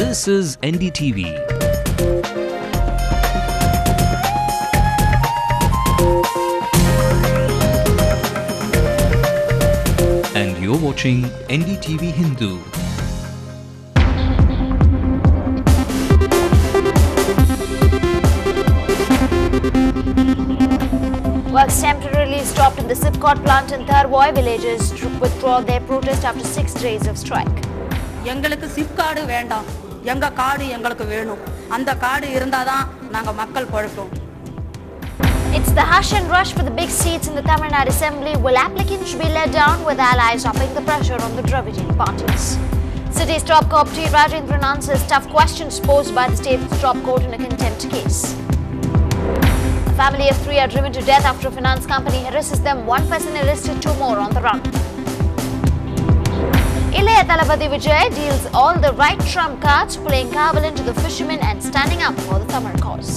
This is NDTV. And you're watching NDTV Hindu. Works temporarily stopped in the Sipcot plant in Tharwai. Villagers withdraw their protest after 6 days of strike. எங்களுக்கு chip card வேண்டாம், எங்க card எங்களுக்கு வேணும். அந்த card இருந்தாதான் நாங்க மக்கள் பொழைப்போம். It's the hush and rush for the big seats in the Tamil Nadu Assembly. Will applicants be let down with allies upping the pressure on the Dravidian parties? City's top cop T. Rajendran answers tough questions posed by the state's top court in a contempt case. A family of 3 are driven to death after a finance company harasses them. 1 person arrested, 2 more on the run. Ilayya Thalapathy Vijay deals all the right trump cards, playing Kavalan to the fishermen and standing up for the Tamil cause.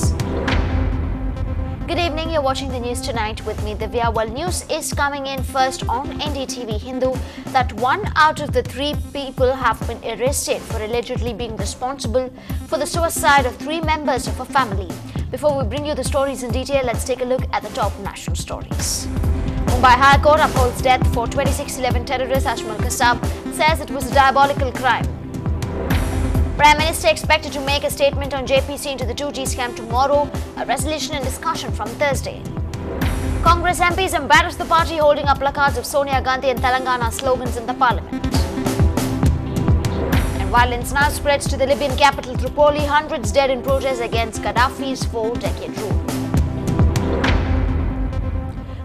Good evening, you're watching the news tonight with me, Divya. Well, news is coming in first on NDTV Hindu that 1 out of the 3 people have been arrested for allegedly being responsible for the suicide of 3 members of a family. Before we bring you the stories in detail, let's take a look at the top national stories. Mumbai High Court upholds death for 2611 terrorist Ashmal Kassab, says it was a diabolical crime. Prime Minister expected to make a statement on JPC into the 2G scam tomorrow, a resolution and discussion from Thursday. Congress MPs embarrassed the party holding up placards of Sonia Gandhi and Telangana slogans in the parliament. And violence now spreads to the Libyan capital Tripoli, hundreds dead in protests against Gaddafi's 4-decade rule.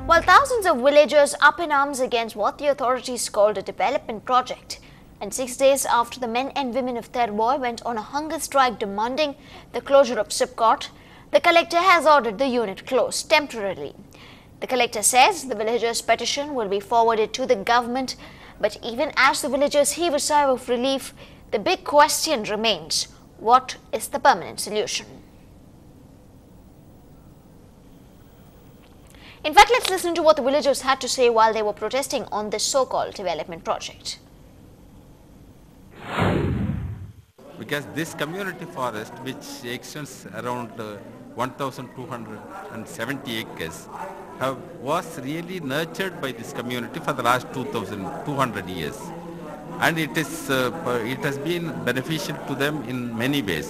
While thousands of villagers up in arms against what the authorities called a development project, and 6 days after the men and women of Tharwai went on a hunger strike demanding the closure of Sipcot, the collector has ordered the unit closed temporarily. The collector says the villagers' petition will be forwarded to the government, but even as the villagers heave a sigh of relief, the big question remains: what is the permanent solution? In fact, let's listen to what the villagers had to say while they were protesting on this so-called development project. Because this community forest, which extends around 1,270 acres, was really nurtured by this community for the last 2,200 years. And it has been beneficial to them in many ways.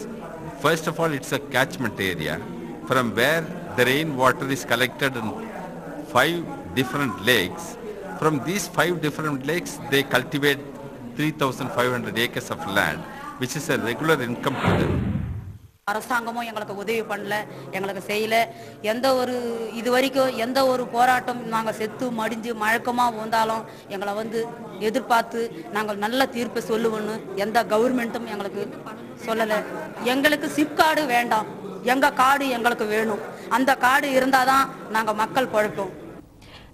First of all, it's a catchment area from where the rainwater is collected in 5 different lakes. From these 5 different lakes, they cultivate 3,500 acres of land, which is a regular income to them. அரசாங்கமும் எங்களுக்கு உதவி பண்ணல, எங்களுக்கு செய்யல. இதுவரைக்கும் எந்த ஒரு போராட்டம் நாங்க செத்து மடிஞ்சு மழக்கமா வந்தாலும் எங்களை எதிர்பார்த்து நாங்கள் நல்ல தீர்ப்பு சொல்லுவோம்னு எந்த கவர்மெண்ட்டும் எங்களுக்கு சொல்லல. எங்களுக்கு சிப் கார்டு வேண்டாம், எங்க கார்டு எங்களுக்கு வேணும். அந்த கார்டு இருந்தாதான் நாங்க மக்கள் பொழைப்போம்.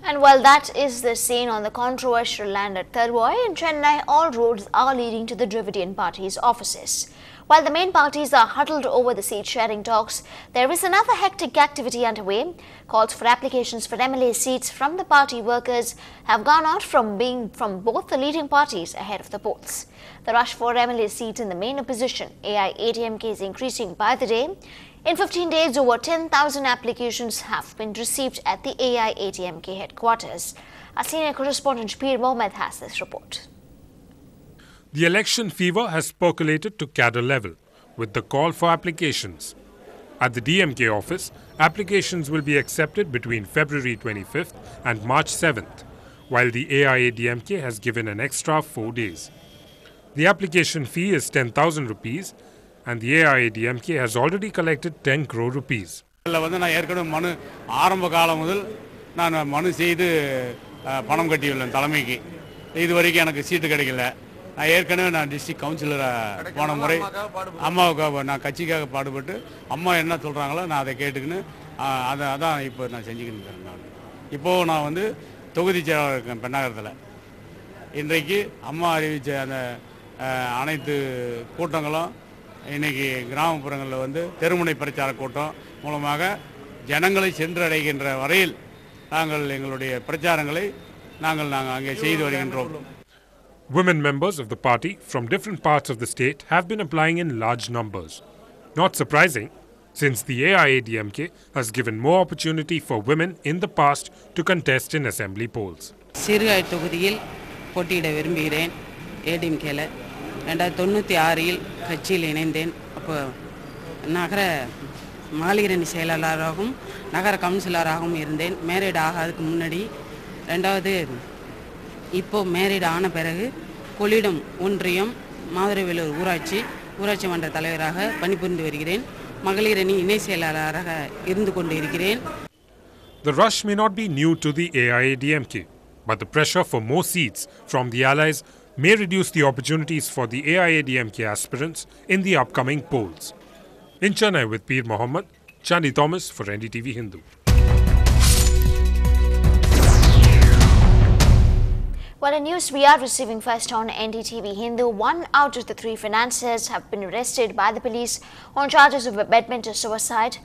And while that is the scene on the controversial land at Tharwai in Chennai, all roads are leading to the Dravidian party's offices. While the main parties are huddled over the seat-sharing talks, there is another hectic activity underway. Calls for applications for MLA seats from the party workers have gone out from both the leading parties ahead of the polls. The rush for MLA seats in the main opposition, AIADMK, is increasing by the day. In 15 days, over 10,000 applications have been received at the AIADMK headquarters. Our senior correspondent Peer Mohammed has this report. The election fever has percolated to cadre level with the call for applications. At the DMK office, applications will be accepted between February 25th and March 7th, while the AIADMK has given an extra 4 days. The application fee is 10,000 rupees and the AIADMK has already collected 10 crore rupees. நான் ஏற்கனவே மனு ஆரம்ப காலம் முதல் நான் மனு செய்து பணம் கட்டியுள்ளேன் தலைமைக்கு. இதுவரைக்கும் எனக்கு சீட்டு கிடைக்கல. நான் ஏற்கனவே டிஸ்ட்ரிக்ட் கவுன்சிலராக போன முறை அம்மாவுக்காக நான் கட்சிக்காக பாடுபட்டு அம்மா என்ன சொல்கிறாங்களோ நான் அதை கேட்டுக்கின்னு அதான் இப்போ நான் செஞ்சுக்கிட்டு இருக்கிறேன். நான் இப்போது நான் தொகுதி செயலாளர் இருக்கேன் பெண்ணாகரத்தில். இன்றைக்கு அம்மா அறிவித்த அந்த அனைத்து கூட்டங்களும் இன்றைக்கி கிராமப்புறங்களில் தெருமுனை பிரச்சார கூட்டம் மூலமாக ஜனங்களை சென்றடைகின்ற வரையில் நாங்கள் எங்களுடைய பிரச்சாரங்களை நாங்கள் அங்கே செய்து வருகின்றோம். Women members of the party from different parts of the state have been applying in large numbers. Not surprising, since the AIADMK has given more opportunity for women in the past to contest in assembly polls. சிறுகாய் தொகுதியில் போட்டியிட விரும்புகிறேன். ஏடிஎம்கேல 2096 கட்சியில் இணைந்தேன். அப்போ நகர மாளிகரணி செயலாளராகவும் நகர கவுன்சிலராகவும் இருந்தேன். Married ஆகாததுக்கு முன்னாடி. ரெண்டாவது இப்போ மேரிட் ஆன பிறகு கொள்ளிடம் ஒன்றியம் மாதுரைவேலூர் ஊராட்சி மன்ற தலைவராக பணிபுரிந்து வருகிறேன். மகளிரணி இணை செயலாளராக இருந்து கொண்டிருக்கிறேன். The rush may not be new to the AIADMK, but the pressure for more seats from the allies may reduce the opportunities for the AIADMK aspirants in the upcoming polls. In Chennai with Peer Mohammed, Chandi Thomas for NDTV Hindu. Well, in news we are receiving first on NDTV Hindu, 1 out of the 3 financiers have been arrested by the police on charges of abetment to suicide.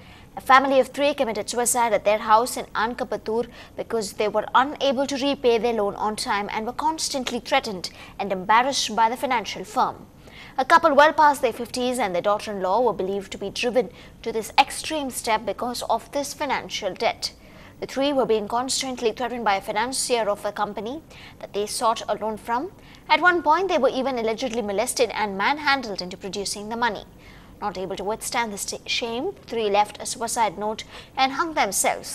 A family of 3 committed suicide at their house in Ankapatur because they were unable to repay their loan on time and were constantly threatened and embarrassed by the financial firm. A couple well past their 50s and their daughter-in-law were believed to be driven to this extreme step because of this financial debt. The 3 were being constantly threatened by a financier of a company that they sought a loan from. At one point, they were even allegedly molested and manhandled into producing the money. Not able to withstand the shame, the 3 left a suicide note and hung themselves.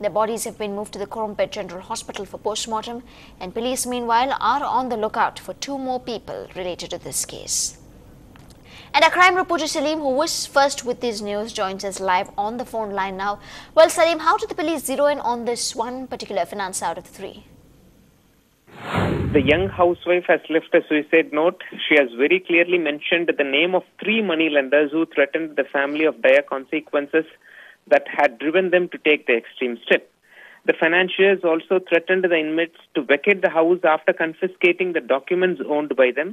Their bodies have been moved to the Korompet General Hospital for post-mortem, and police meanwhile are on the lookout for 2 more people related to this case. And our crime reporter Salim, who was first with this news, joins us live on the phone line now. Well, Salim, how did the police zero in on this one particular finance out of the 3? The young housewife has left a suicide note. She has very clearly mentioned the name of 3 moneylenders who threatened the family of dire consequences that had driven them to take the extreme step. The financiers also threatened the inmates to vacate the house after confiscating the documents owned by them.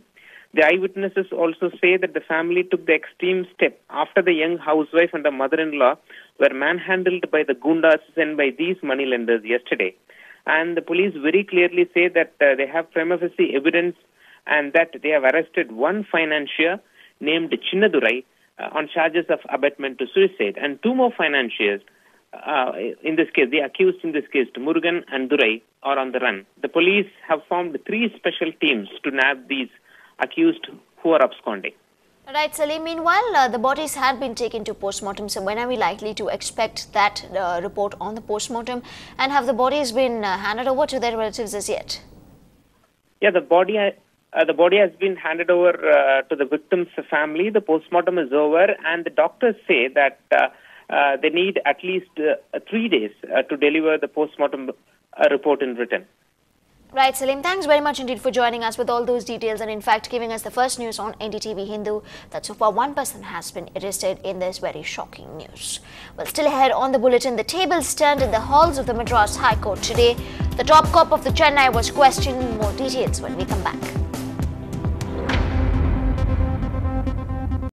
The eyewitnesses also say that the family took the extreme step after the young housewife and the mother-in-law were manhandled by the gundas sent by these moneylenders yesterday. And the police very clearly say that they have prima facie evidence and that they have arrested 1 financier named Chinnadurai on charges of abetment to suicide, and 2 more financiers, in this case, the accused in this case, Murugan and Durai, are on the run. The police have formed 3 special teams to nab these accused who are absconding. Right, Salim. Meanwhile, the bodies had been taken to post-mortem. So when are we likely to expect that report on the post-mortem? And have the bodies been handed over to their relatives as yet? Yeah, the body has been handed over to the victim's family. The post-mortem is over, and the doctors say that they need at least 3 days to deliver the post-mortem report in written. Right, Salim, thanks very much indeed for joining us with all those details and in fact giving us the first news on NDTV Hindu that so far 1 person has been arrested in this very shocking news. Well, still ahead on the bulletin, the tables turned in the halls of the Madras High Court today. The top cop of the Chennai was questioned. More details when we come back.